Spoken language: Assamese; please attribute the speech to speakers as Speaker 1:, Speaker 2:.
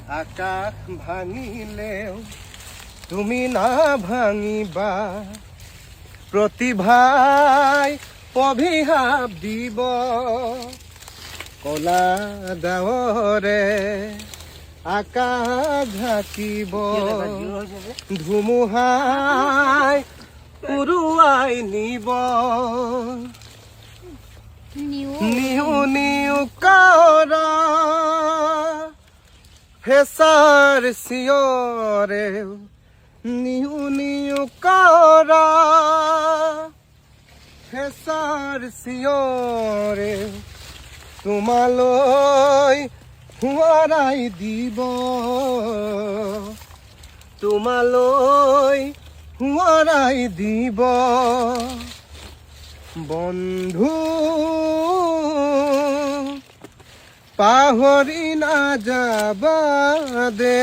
Speaker 1: আকাশ ভাঙিলেও তুমি না ভাঙিবা, প্ৰতিভাই অভিশাপ দিব, কলা ডাৱৰে আকাশ ঢাকিব, ধুমুহাই উৰুৱাই নিব, নিউ নিউ কৰা হেঁচাৰ চিঞৰে, নিউ নিউ কৰা হেঁচাৰ চিঞৰে তোমালৈ সোঁৱৰাই দিব, তোমালৈ সোঁৱৰাই দিব, বন্ধু পাহৰি নাযাবা দে।